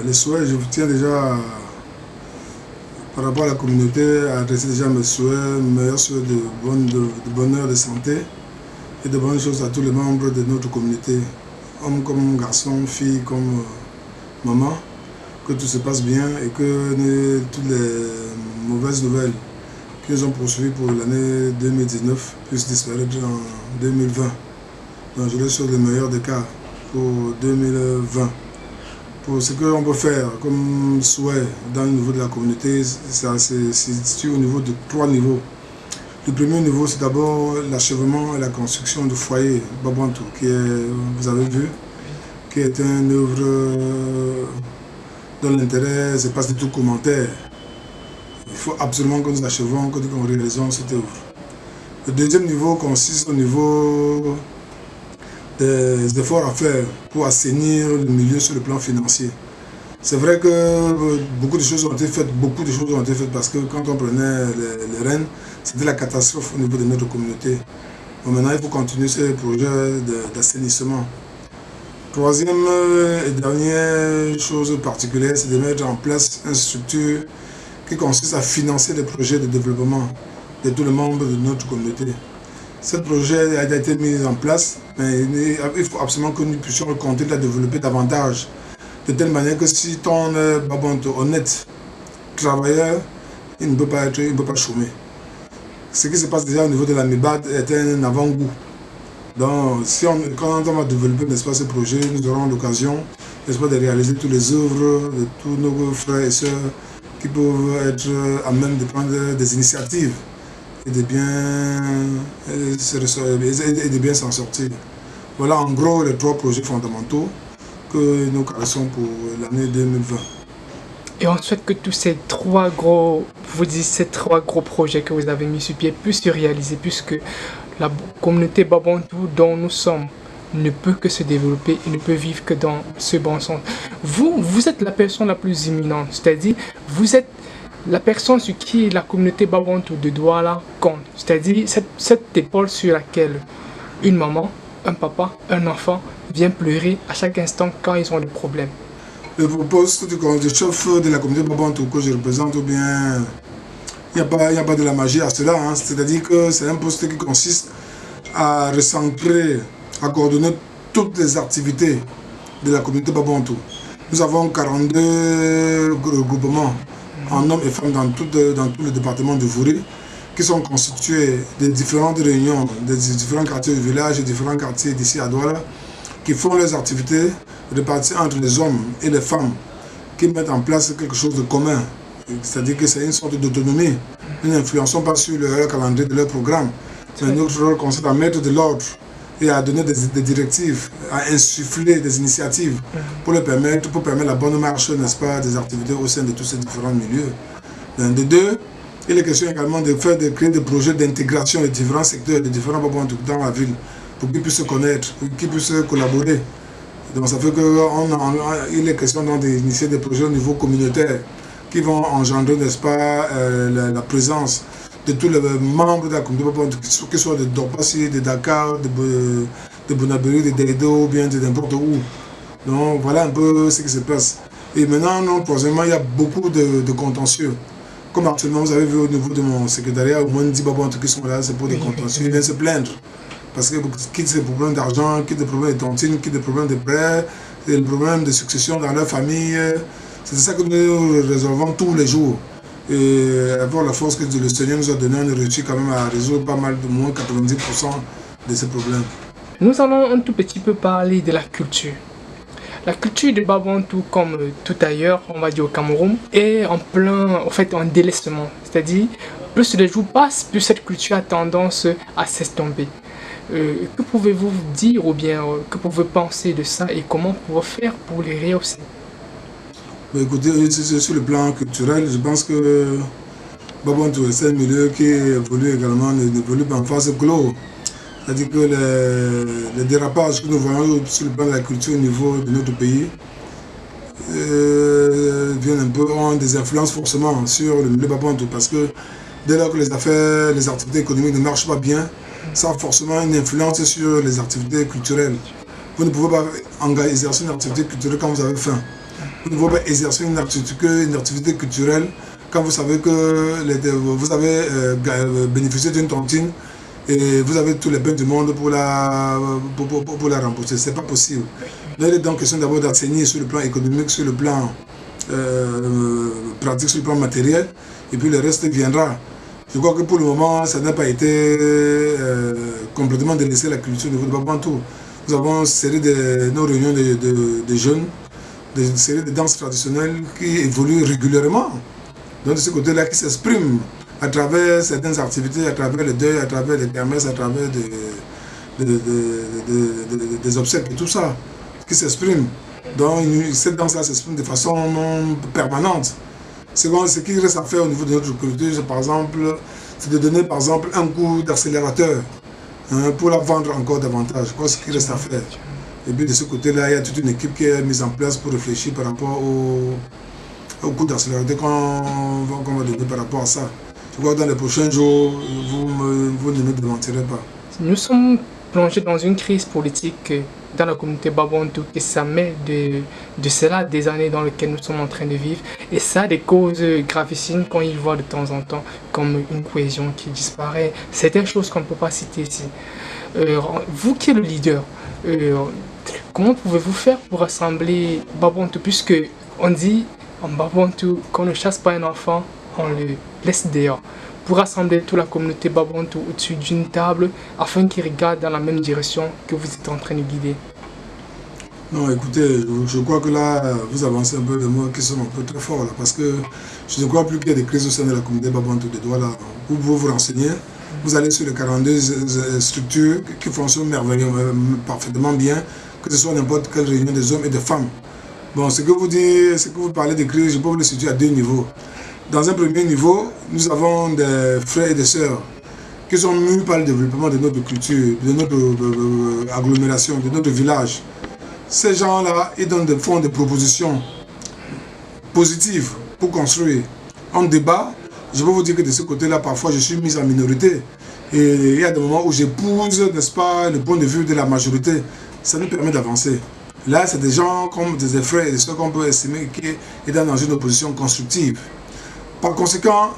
Les souhaits, je tiens déjà, par rapport à la communauté, à adresser déjà mes souhaits, meilleurs souhaits de bonheur, de santé et de bonnes choses à tous les membres de notre communauté, hommes comme garçons, filles comme maman, que tout se passe bien et que toutes les mauvaises nouvelles qui nous ont poursuivis pour l'année 2019 puissent disparaître en 2020. Donc je laisse sur le meilleur des cas pour 2020. Pour ce qu'on peut faire comme souhait dans le niveau de la communauté, ça se situe au niveau de 3 niveaux. Le premier niveau, c'est d'abord l'achèvement et la construction du foyer Babantou, qui est, vous avez vu, qui est une œuvre dont l'intérêt ne passe du tout commentaire. Il faut absolument que nous achevons, que nous réalisons cette œuvre. Le deuxième niveau consiste au niveau des efforts à faire pour assainir le milieu sur le plan financier. C'est vrai que beaucoup de choses ont été faites, parce que quand on prenait les rênes, c'était la catastrophe au niveau de notre communauté. Bon, maintenant, il faut continuer ce projet d'assainissement. Troisième et dernière chose particulière, c'est de mettre en place une structure qui consiste à financer les projets de développement de tous les membres de notre communauté. Ce projet a été mis en place, mais il faut absolument que nous puissions continuer de la développer davantage, de telle manière que si ton Babantou honnête, travailleur, il ne peut pas chômer. Ce qui se passe déjà au niveau de la MIBAD est un avant-goût. Donc, quand on va développer, n'est-ce pas, ce projet, nous aurons l'occasion, n'est-ce pas, de réaliser toutes les œuvres de tous nos frères et sœurs qui peuvent être à même de prendre des initiatives et de bien s'en sortir. Voilà en gros les 3 projets fondamentaux que nous caressons pour l'année 2020. Et on souhaite que tous ces 3 gros projets que vous avez mis sur pied puissent se réaliser, puisque la communauté Babantou dont nous sommes ne peut que se développer et ne peut vivre que dans ce bon sens. Vous êtes la personne la plus imminente, c'est-à-dire vous êtes la personne sur qui la communauté Babantou de Douala compte, c'est-à-dire cette épaule sur laquelle une maman, un papa, un enfant vient pleurer à chaque instant quand ils ont des problèmes. Je propose que du chef de la communauté Babantou que je représente, ou bien il n'y a pas de la magie à cela, hein. C'est-à-dire que c'est un poste qui consiste à recentrer, à coordonner toutes les activités de la communauté Babantou. Nous avons 42 regroupements en hommes et femmes dans tout le département de Vouri, qui sont constitués de différentes réunions, des différents quartiers du village et différents quartiers d'ici à Douala, qui font leurs activités réparties entre les hommes et les femmes, qui mettent en place quelque chose de commun. C'est-à-dire que c'est une sorte d'autonomie. Nous n'influençons pas sur leur calendrier de leur programme. Mais notre rôle consiste à mettre de l'ordre et à donner des directives, à insuffler des initiatives pour permettre la bonne marche, n'est-ce pas, des activités au sein de tous ces différents milieux. De deux, il est question également de créer des projets d'intégration des différents secteurs, des différents Babantou dans la ville, pour qu'ils puissent se connaître, pour qu'ils puissent collaborer. Donc ça fait qu'il est question d'initier des projets au niveau communautaire qui vont engendrer, n'est-ce pas, la présence de tous les membres de la communauté Babantou, qu'ils soient de Dorpassi, de Dakar, de Bonabéry, de Dedo, ou bien de n'importe où. Donc voilà un peu ce qui se passe. Et maintenant, non, troisièmement, il y a beaucoup de contentieux. Comme actuellement, vous avez vu au niveau de mon secrétariat, au moins 10 Babantou qui sont là, c'est pour des contentieux, ils viennent se plaindre. Parce que quitte des problèmes d'argent, quitte des problèmes de tontine, quitte des problèmes de prêts, des problèmes de succession dans leur famille. C'est ça que nous résolvons tous les jours. Et avoir la force que le Seigneur nous a donnée, on a réussi quand même à résoudre pas mal de moins 90% de ces problèmes. Nous allons un tout petit peu parler de la culture. La culture de Babantou, comme tout ailleurs, on va dire au Cameroun, est en délaissement. C'est-à-dire, plus les jours passent, plus cette culture a tendance à s'estomper. Que pouvez-vous dire ou bien que pouvez-vous penser de ça et comment on peut faire pour les rehausser? Écoutez, sur le plan culturel, je pense que Babantou, c'est un milieu qui évolue également, évolue en phase clos. C'est-à-dire que les dérapages que nous voyons sur le plan de la culture au niveau de notre pays ont des influences forcément sur le milieu Babantou, parce que dès lors que les activités économiques ne marchent pas bien, ça a forcément une influence sur les activités culturelles. Vous ne pouvez pas exercer une activité culturelle quand vous avez faim. Vous ne pouvez pas exercer une activité culturelle quand vous savez que vous avez bénéficié d'une tontine et vous avez tous les biens du monde pour la rembourser. C'est pas possible. Donc, il est donc question d'abord d'enseigner sur le plan économique, sur le plan pratique, sur le plan matériel, et puis le reste viendra. Je crois que pour le moment, ça n'a pas été complètement délaissé la culture au niveau de Babantou. Nous avons une série de nos réunions de jeunes, une série de danses traditionnelles qui évoluent régulièrement. Donc de ce côté-là, qui s'expriment à travers certaines activités, à travers le deuil, à travers les kermesses, à travers des obsèques et tout ça, qui s'expriment. Donc cette danse-là s'exprime de façon permanente. Ce qui reste à faire au niveau de notre culture, par exemple, c'est de donner par exemple un coup d'accélérateur pour la vendre encore davantage. Je crois que ce qui reste à faire. Et puis de ce côté-là, il y a toute une équipe qui est mise en place pour réfléchir par rapport au coup d'accélérateur qu'on va donner par rapport à ça. Je crois que dans les prochains jours, vous ne me démentirez pas. Nous sommes plongés dans une crise politique dans la communauté Babantou et ça met de cela des années dans lesquelles nous sommes en train de vivre et ça a des causes gravissimes qu'on y voit de temps en temps comme une cohésion qui disparaît, certaines choses qu'on ne peut pas citer ici. Vous qui êtes le leader, comment pouvez-vous faire pour rassembler Babantou puisque on dit en Babantou qu'on ne chasse pas un enfant, on le laisse dehors. Pour rassembler toute la communauté Babantou au-dessus d'une table afin qu'ils regardent dans la même direction que vous êtes en train de guider. Non, écoutez, je crois que là, vous avancez un peu de mots qui sont un peu très forts là, parce que je ne crois plus qu'il y ait des crises au sein de la communauté Babantou de Douala. Vous pouvez vous renseigner, vous allez sur les 42 structures qui fonctionnent merveilleusement, parfaitement bien, que ce soit n'importe quelle réunion des hommes et des femmes. Bon, ce que vous parlez de crise, je peux vous le situer à deux niveaux. Dans un premier niveau, nous avons des frères et des sœurs qui sont mus par le développement de notre culture, de notre agglomération, de notre village. Ces gens-là, ils font des propositions positives pour construire. En débat, je peux vous dire que de ce côté-là, parfois, je suis mis en minorité. Et il y a des moments où j'épouse, n'est-ce pas, le point de vue de la majorité. Ça nous permet d'avancer. Là, c'est des gens comme des frères et des sœurs qu'on peut estimer qui sont dans une opposition constructive. Par conséquent,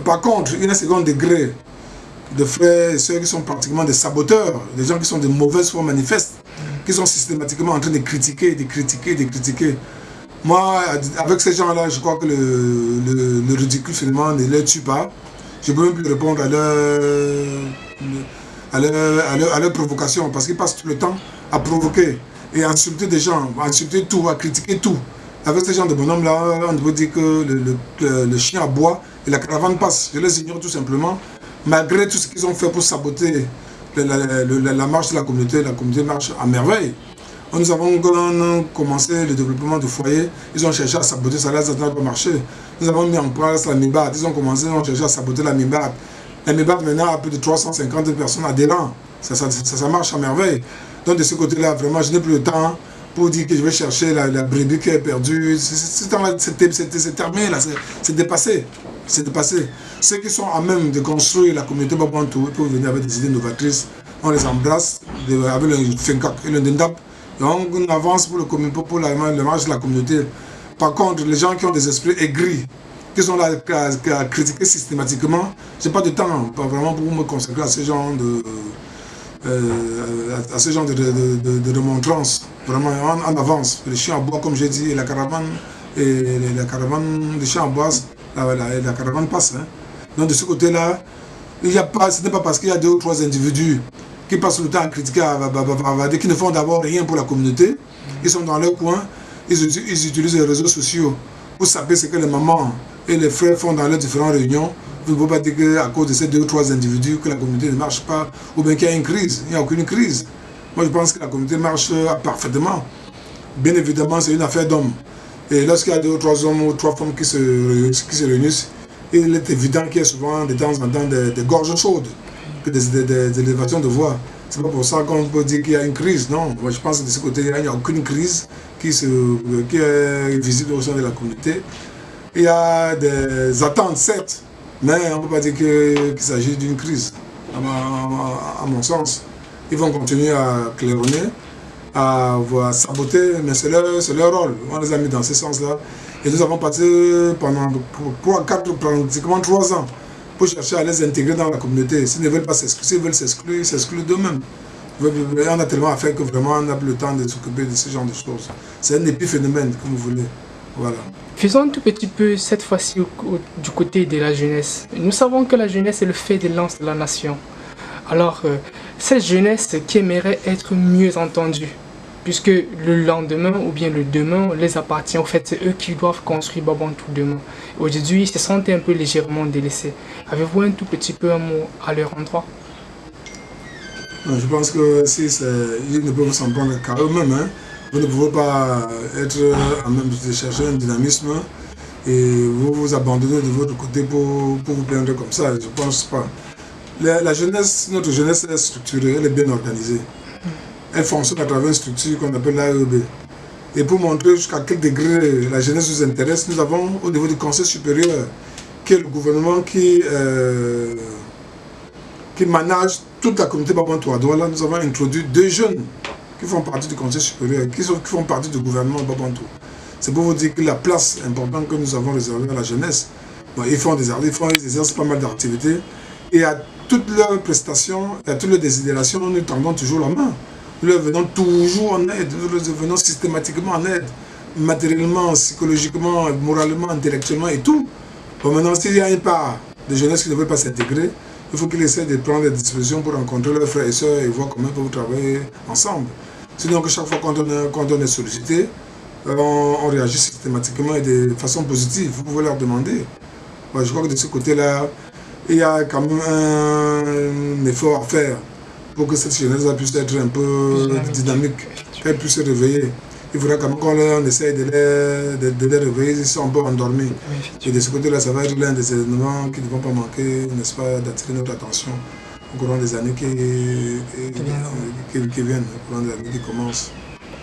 par contre, il y a un second degré de frères et sœurs qui sont pratiquement des saboteurs, des gens qui sont de mauvaise foi manifeste, qui sont systématiquement en train de critiquer. Moi, avec ces gens-là, je crois que le ridicule finalement ne les tue pas. Je peux même plus répondre à leur provocation parce qu'ils passent tout le temps à provoquer et à insulter des gens, à insulter tout, à critiquer tout. Avec ces gens de bonhommes-là, on peut dire que le chien aboie et la caravane passe. Je les ignore tout simplement. Malgré tout ce qu'ils ont fait pour saboter la marche de la communauté marche à merveille. Nous avons commencé le développement du foyer, ils ont cherché à saboter ça, là, ça n'a pas marché. Nous avons mis en place la MIBAT, ils ont cherché à saboter la MIBAT. La MIBAT maintenant a plus de 350 personnes adhérents. Ça marche à merveille. Donc de ce côté-là, vraiment, je n'ai plus le temps pour dire que je vais chercher la brebis qui est perdue. C'est terminé, là, c'est dépassé. C'est dépassé. Ceux qui sont à même de construire la communauté Babantou pour venir avec des idées novatrices, on les embrasse avec le Fenkak et le Ndendap. Et on avance pour le marche de la communauté. Par contre, les gens qui ont des esprits aigris, qui sont là à critiquer systématiquement, je n'ai pas de temps pas vraiment pour me consacrer à ce genre de remontrance. Vraiment, en avance. Le chien à bois, comme j'ai dit, et la caravane de chiens à bois, la caravane passe. Hein. Donc de ce côté-là, ce n'est pas parce qu'il y a 2 ou 3 individus qui passent le temps à critiquer, qui ne font d'abord rien pour la communauté. Ils sont dans leur coin, ils utilisent les réseaux sociaux pour savoir ce que les mamans et les frères font dans leurs différentes réunions. Vous ne pouvez pas dire qu'à cause de ces 2 ou 3 individus que la communauté ne marche pas ou bien qu'il y a une crise. Il n'y a aucune crise. Moi je pense que la communauté marche parfaitement. Bien évidemment, c'est une affaire d'hommes. Et lorsqu'il y a 2 ou 3 hommes ou 3 femmes qui se réunissent, il est évident qu'il y a souvent de temps en temps des gorges chaudes, que des élévations de voix. C'est pas pour ça qu'on peut dire qu'il y a une crise, non. Moi je pense que de ce côté, il n'y a aucune crise qui est visible au sein de la communauté. Il y a des attentes, certes, mais on ne peut pas dire qu'il s'agit d'une crise, à mon sens. Ils vont continuer à claironner à saboter, mais c'est leur rôle. On les a mis dans ce sens-là. Et nous avons passé pendant pratiquement 3 ans pour chercher à les intégrer dans la communauté. S'ils ne veulent pas s'exclure, s'ils veulent s'exclure, ils s'excluent d'eux-mêmes. On a tellement à faire que vraiment on n'a plus le temps de s'occuper de ce genre de choses. C'est un épiphénomène, comme vous voulez. Voilà. Faisons un tout petit peu cette fois-ci du côté de la jeunesse. Nous savons que la jeunesse est le fer de lance de la nation. Alors, cette jeunesse qui aimerait être mieux entendue, puisque le lendemain ou bien le demain les appartient, en fait, c'est eux qui doivent construire Babantou demain. Aujourd'hui, ils se sentent un peu légèrement délaissés. Avez-vous un tout petit peu un mot à leur endroit? Je pense que si ils ne peuvent s'en prendre qu'à eux-mêmes, hein. Vous ne pouvez pas être en même de chercher un dynamisme et vous vous abandonnez de votre côté pour vous plaindre comme ça. Je ne pense pas. La jeunesse, notre jeunesse est structurée, elle est bien organisée. Elle fonctionne à travers une structure qu'on appelle l'AEB. Et pour montrer jusqu'à quel degré la jeunesse nous intéresse, nous avons au niveau du Conseil supérieur, qui est le gouvernement qui manage toute la communauté Babantou à Douala, nous avons introduit 2 jeunes qui font partie du Conseil supérieur, qui font partie du gouvernement Babantou. C'est pour vous dire que la place importante que nous avons réservée à la jeunesse, bon, ils exercent pas mal d'activités, et à toutes leurs prestations, à toutes leurs désidérations, nous tendons toujours la main. Nous leur venons toujours en aide, nous leur venons systématiquement en aide, matériellement, psychologiquement, moralement, intellectuellement et tout. Bon, maintenant, s'il y a une part de jeunesse qui ne veut pas s'intégrer, il faut qu'ils essaient de prendre des dispositions pour rencontrer leurs frères et sœurs et voir comment ils peuvent travailler ensemble. Sinon, que chaque fois quand on est sollicité, on réagit systématiquement et de façon positive. Vous pouvez leur demander. Bon, je crois que de ce côté-là, il y a quand même un effort à faire pour que cette jeunesse puisse être un peu dynamique, qu'elle puisse se réveiller. Il faudra quand même qu'on essaye de les réveiller, ils sont un peu endormis. Et de ce côté-là, ça va être l'un des éléments qui ne vont pas manquer, n'est-ce pas, d'attirer notre attention au courant des années qui viennent, au courant des années qui commencent.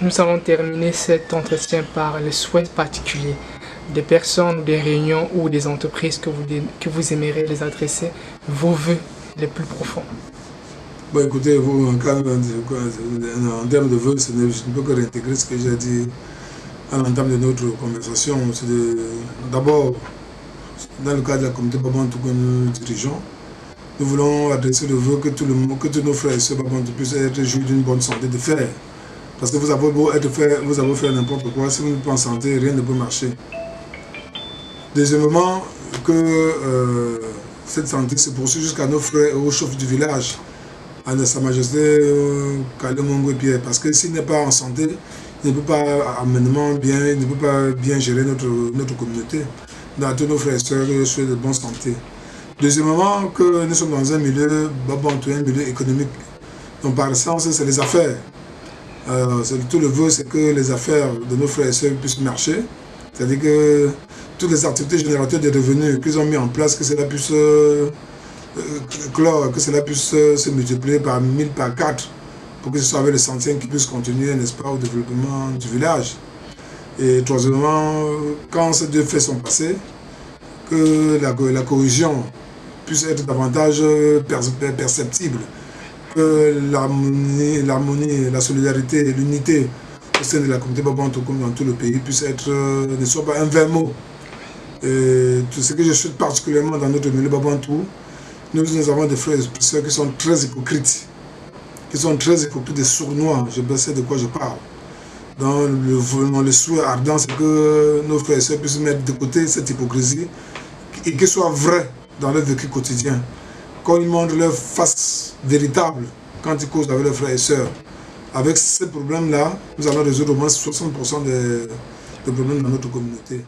Nous avons terminé cet entretien par le souhait particulier des personnes, des réunions ou des entreprises que vous aimeriez les adresser, vos vœux les plus profonds. Bon, écoutez, vous, en termes de vœux, je ne peux que réintégrer ce que j'ai dit à l'entame de notre conversation. D'abord, dans le cadre de la communauté Babantou que nous dirigeons, nous voulons adresser le vœu que tous nos frères et sœurs Babantou puissent être jouis d'une bonne santé de fer. Parce que vous avez beau faire n'importe quoi, si vous n'êtes pas en santé, rien ne peut marcher. Deuxièmement, que cette santé se poursuit jusqu'à nos frères et aux chefs du village, à Sa Majesté Kale Mongo Pierre, parce que s'il n'est pas en santé, il ne peut pas bien gérer notre communauté. Dans tous nos frères et sœurs, soient de bonne santé. Deuxièmement, que nous sommes dans un milieu Babantou, un milieu économique. Donc par essence, c'est les affaires. Tout le vœu, c'est que les affaires de nos frères et sœurs puissent marcher. C'est-à-dire que toutes les activités génératrices de revenus qu'ils ont mis en place, que cela puisse clore, que cela puisse se multiplier par 1000, par 4, pour que ce soit avec les centièmes qui puissent continuer, n'est-ce pas, au développement du village. Et troisièmement, quand ces 2 faits sont passés, que la cohésion puisse être davantage perceptible, que l'harmonie, la solidarité et l'unité au sein de la communauté Babantou comme dans tout le pays ne soit pas un vain mot. Et tout ce que je souhaite particulièrement dans notre milieu Babantou, nous avons des frères et sœurs qui sont très hypocrites, des sournois, je sais de quoi je parle. Dans le souhait ardent, c'est que nos frères et sœurs puissent mettre de côté cette hypocrisie et qu'ils soient vrais dans leur vécu quotidien. Quand ils montrent leur face véritable, quand ils causent avec leurs frères et sœurs. Avec ces problèmes-là, nous allons résoudre au moins 60% des problèmes dans notre communauté.